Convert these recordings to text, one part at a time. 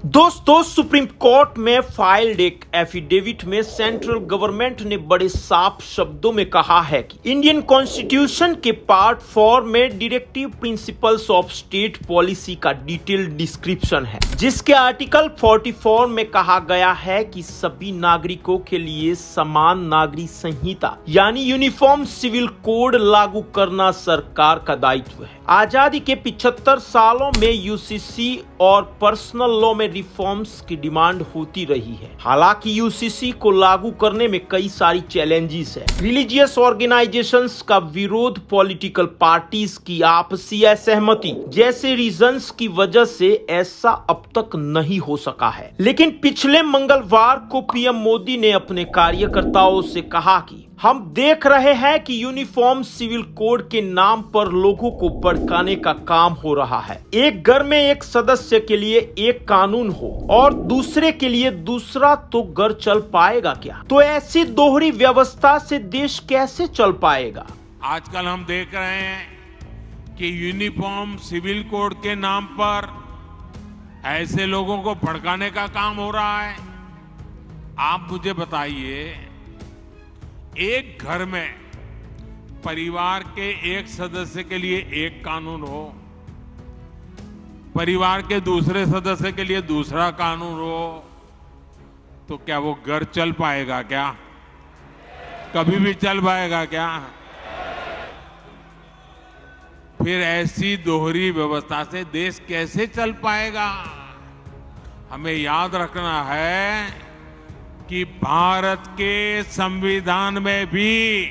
दोस्तों, supreme court में filed एक एफिडेविट में सेंट्रल गवर्नमेंट ने बड़े साफ शब्दों में कहा है कि इंडियन कॉन्स्टिट्यूशन के पार्ट 4 में directive principles of state policy का डिटेल्ड डिस्क्रिप्शन है, जिसके आर्टिकल 44 में कहा गया है कि सभी नागरिकों के लिए समान नागरिक संहिता यानी यूनिफॉर्म सिविल कोड लागू करना सरकार का दायित्व है। आजादी के 75 सालों में यूसीसी और पर्सनल लॉ में रिफॉर्म्स की डिमांड होती रही है। हालांकि यूसीसी को लागू करने में कई सारी चैलेंजेस है। रिलीजियस ऑर्गेनाइजेशंस का विरोध, पॉलिटिकल पार्टीज की आपसी असहमति जैसे रीजंस की वजह से ऐसा अब तक नहीं हो सका है। लेकिन पिछले मंगलवार को पीएम मोदी ने अपने कार्यकर्ताओं से कहा कि हम देख रहे हैं कि यूनिफॉर्म सिविल कोड के नाम पर लोगों को भड़काने का काम हो रहा है। एक घर में एक सदस्य के लिए एक कानून हो और दूसरे के लिए दूसरा, तो घर चल पाएगा क्या? तो ऐसी दोहरी व्यवस्था से देश कैसे चल पाएगा? आजकल हम देख रहे हैं कि यूनिफॉर्म सिविल कोड के नाम पर ऐसे लोगों को भड़काने का काम हो रहा है। आप मुझे बताइए, एक घर में परिवार के एक सदस्य के लिए एक कानून हो, परिवार के दूसरे सदस्य के लिए दूसरा कानून हो, तो क्या वो घर चल पाएगा क्या? कभी भी चल पाएगा क्या? फिर ऐसी दोहरी व्यवस्था से देश कैसे चल पाएगा? हमें याद रखना है कि भारत के संविधान में भी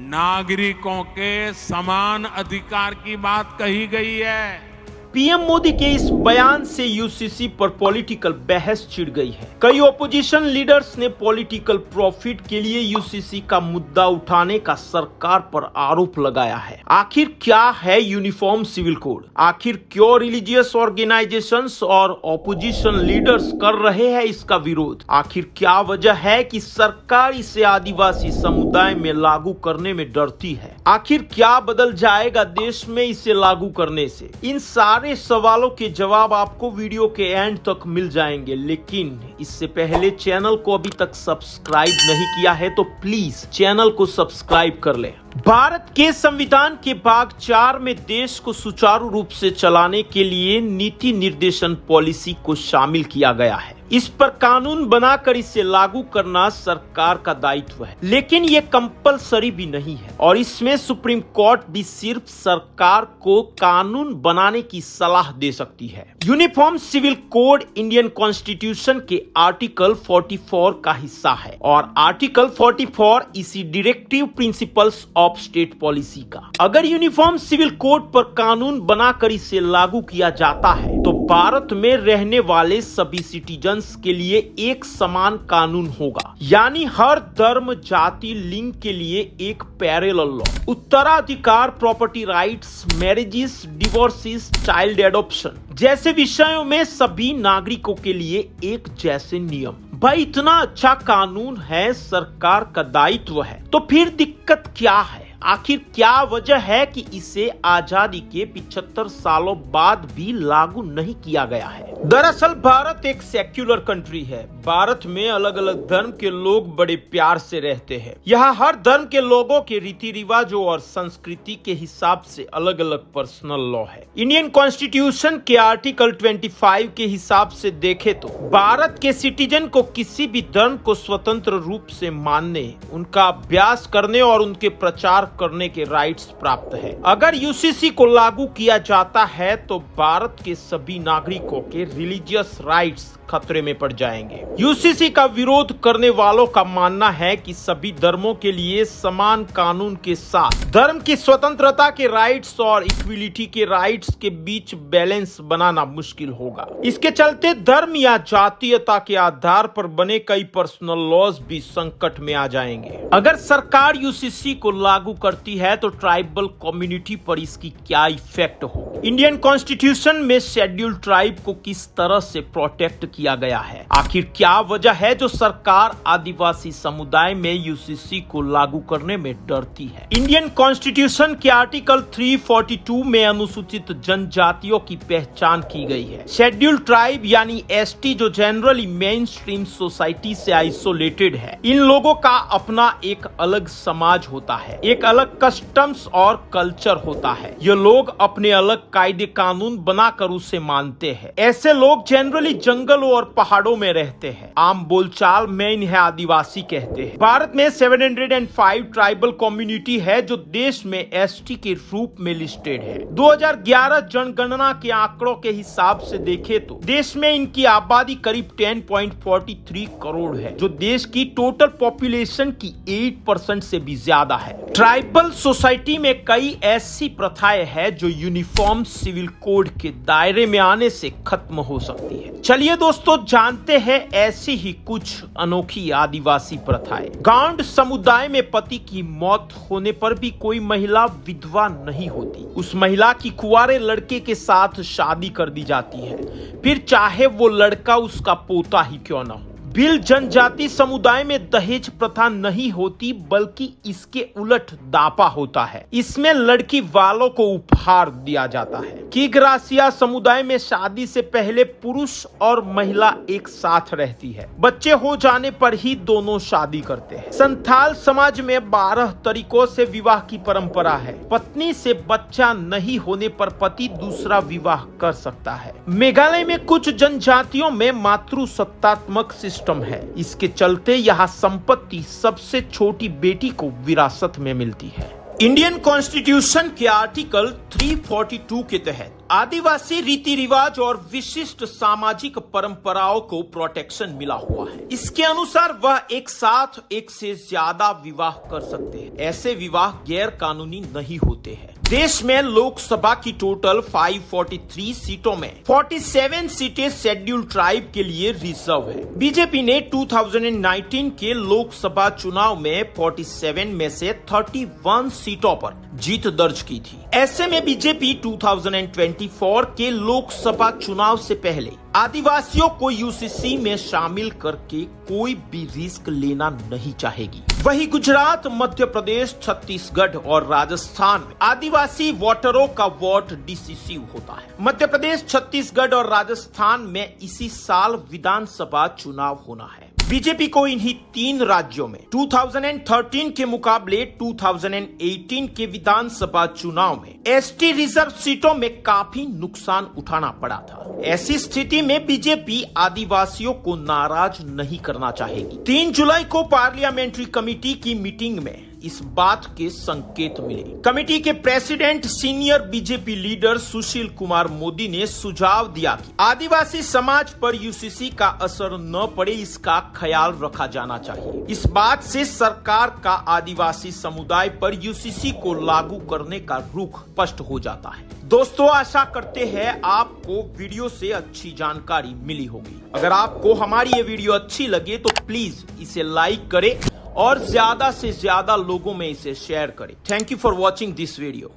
नागरिकों के समान अधिकार की बात कही गई है। पीएम मोदी के इस बयान से यूसीसी पर पॉलिटिकल बहस छिड़ गई है। कई ओपोजिशन लीडर्स ने पॉलिटिकल प्रॉफिट के लिए यूसीसी का मुद्दा उठाने का सरकार पर आरोप लगाया है। आखिर क्या है यूनिफॉर्म सिविल कोड? आखिर क्यों रिलीजियस ऑर्गेनाइजेशंस और ओपोजिशन लीडर्स कर रहे हैं इसका विरोध? आखिर क्या वजह है कि सरकार इसे आदिवासी समुदाय में लागू करने में डरती है? आखिर क्या बदल जाएगा देश में इसे लागू करने से? इन सारे सवालों के जवाब आपको वीडियो के एंड तक मिल जाएंगे। लेकिन इससे पहले चैनल को अभी तक सब्सक्राइब नहीं किया है तो प्लीज चैनल को सब्सक्राइब कर ले। भारत के संविधान के भाग 4 में देश को सुचारू रूप से चलाने के लिए नीति निर्देशन पॉलिसी को शामिल किया गया है। इस पर कानून बनाकर इसे लागू करना सरकार का दायित्व है, लेकिन ये कंपलसरी भी नहीं है और इसमें सुप्रीम कोर्ट भी सिर्फ सरकार को कानून बनाने की सलाह दे सकती है। Uniform civil code Indian constitution के आर्टिकल 44 का हिस्सा है और आर्टिकल 44 इसी directive principles of state policy का। अगर यूनिफॉर्म सिविल कोड पर कानून बनाकर इसे लागू किया जाता है तो भारत में रहने वाले सभी सिटीजन्स के लिए एक समान कानून होगा, यानी हर धर्म, जाति, लिंग के लिए एक पैरेलल लॉ। उत्तराधिकार, property rights, marriages, divorces, child adoption जैसे विषयों में सभी नागरिकों के लिए एक जैसे नियम। भाई, इतना अच्छा कानून है, सरकार का दायित्व है, तो फिर दिक्कत क्या है? आखिर क्या वजह है कि इसे आजादी के 75 सालों बाद भी लागू नहीं किया गया है? दरअसल भारत एक सेक्युलर कंट्री है। भारत में अलग अलग धर्म के लोग बड़े प्यार से रहते हैं। यहाँ हर धर्म के लोगों के रीति रिवाजों और संस्कृति के हिसाब से अलग अलग पर्सनल लॉ है। इंडियन कॉन्स्टिट्यूशन के आर्टिकल 25 के हिसाब से देखे तो भारत के सिटीजन को किसी भी धर्म को स्वतंत्र रूप से मानने, उनका अभ्यास करने और उनके प्रचार करने के राइट्स प्राप्त है। अगर यूसीसी को लागू किया जाता है तो भारत के सभी नागरिकों के रिलीजियस राइट्स खतरे में पड़ जाएंगे। यूसीसी का विरोध करने वालों का मानना है कि सभी धर्मों के लिए समान कानून के साथ धर्म की स्वतंत्रता के राइट्स और इक्विलिटी के राइट्स के बीच बैलेंस बनाना मुश्किल होगा। इसके चलते धर्म या जातीयता के आधार पर बने कई पर्सनल लॉज भी संकट में आ जाएंगे। अगर सरकार यूसीसी को लागू करती है तो ट्राइबल कम्युनिटी पर इसकी क्या इफेक्ट हो? इंडियन कॉन्स्टिट्यूशन में शेड्यूल्ड ट्राइब को किस तरह से प्रोटेक्ट किया गया है। आखिर क्या वजह है जो सरकार आदिवासी समुदाय में यूसीसी को लागू करने में डरती है? इंडियन कॉन्स्टिट्यूशन के आर्टिकल 342 में अनुसूचित जनजातियों की पहचान की गई है। शेड्यूल ट्राइब यानी एसटी जो जनरली मेन स्ट्रीम सोसाइटी से आइसोलेटेड है, इन लोगों का अपना एक अलग समाज होता है, एक अलग कस्टम्स और कल्चर होता है। ये लोग अपने अलग कायदे कानून बनाकर उसे मानते हैं। ऐसे लोग जनरली जंगलों और पहाड़ों में रहते हैं। आम बोलचाल में इन्हें आदिवासी कहते हैं। भारत में 705 ट्राइबल कम्युनिटी है जो देश में एसटी के रूप में लिस्टेड है। 2011 जनगणना के आंकड़ों के हिसाब से देखें तो देश में इनकी आबादी करीब 10.43 करोड़ है, जो देश की टोटल पॉपुलेशन की 8% से भी ज्यादा है। ट्राइबल सोसाइटी में कई ऐसी प्रथाएं हैं जो यूनिफॉर्म सिविल कोड के दायरे में आने से खत्म हो सकती है। चलिए दोस्तों, जानते हैं ऐसी ही कुछ अनोखी आदिवासी प्रथाएं। गांड समुदाय में पति की मौत होने पर भी कोई महिला विधवा नहीं होती। उस महिला की कुंवारे लड़के के साथ शादी कर दी जाती है, फिर चाहे वो लड़का उसका पोता ही क्यों न हो। भील जनजाति समुदाय में दहेज प्रथा नहीं होती, बल्कि इसके उलट दापा होता है। इसमें लड़की वालों को उपहार दिया जाता है। कीगरासिया समुदाय में शादी से पहले पुरुष और महिला एक साथ रहती है। बच्चे हो जाने पर ही दोनों शादी करते हैं। संथाल समाज में 12 तरीकों से विवाह की परंपरा है। पत्नी से बच्चा नहीं होने पर पति दूसरा विवाह कर सकता है। मेघालय में कुछ जनजातियों में मातृसत्तात्मक सिस्टम है। इसके चलते यहाँ संपत्ति सबसे छोटी बेटी को विरासत में मिलती है। इंडियन कॉन्स्टिट्यूशन के आर्टिकल 342 के तहत आदिवासी रीति रिवाज और विशिष्ट सामाजिक परंपराओं को प्रोटेक्शन मिला हुआ है। इसके अनुसार वह एक साथ एक से ज्यादा विवाह कर सकते हैं। ऐसे विवाह गैर कानूनी नहीं होते हैं। देश में लोकसभा की टोटल 543 सीटों में 47 सीटें शेड्यूल ट्राइब के लिए रिजर्व है। बीजेपी ने 2019 के लोकसभा चुनाव में 47 में से 31 सीटों पर जीत दर्ज की थी। ऐसे में बीजेपी 2024 के लोकसभा चुनाव से पहले आदिवासियों को यूसीसी में शामिल करके कोई भी रिस्क लेना नहीं चाहेगी। वही गुजरात, मध्य प्रदेश, छत्तीसगढ़ और राजस्थान में आदिवासी वोटरों का वोट डिसिसिव होता है। मध्य प्रदेश, छत्तीसगढ़ और राजस्थान में इसी साल विधानसभा चुनाव होना है। बीजेपी को इन्हीं 3 राज्यों में 2013 के मुकाबले 2018 के विधानसभा चुनाव में एसटी रिजर्व सीटों में काफी नुकसान उठाना पड़ा था। ऐसी स्थिति में बीजेपी आदिवासियों को नाराज नहीं करना चाहेगी। 3 जुलाई को पार्लियामेंट्री कमेटी की मीटिंग में इस बात के संकेत मिले। कमेटी के president senior BJP leader Sushil Kumar Modi ने सुझाव दिया कि आदिवासी समाज पर यूसीसी का असर न पड़े, इसका ख्याल रखा जाना चाहिए। इस बात से सरकार का आदिवासी समुदाय पर यूसीसी को लागू करने का रुख स्पष्ट हो जाता है। दोस्तों, आशा करते हैं आपको वीडियो से अच्छी जानकारी मिली होगी। अगर आपको हमारी ये वीडियो अच्छी लगे तो प्लीज इसे लाइक करें और ज्यादा से ज्यादा लोगों में इसे शेयर करें। Thank you for watching this video.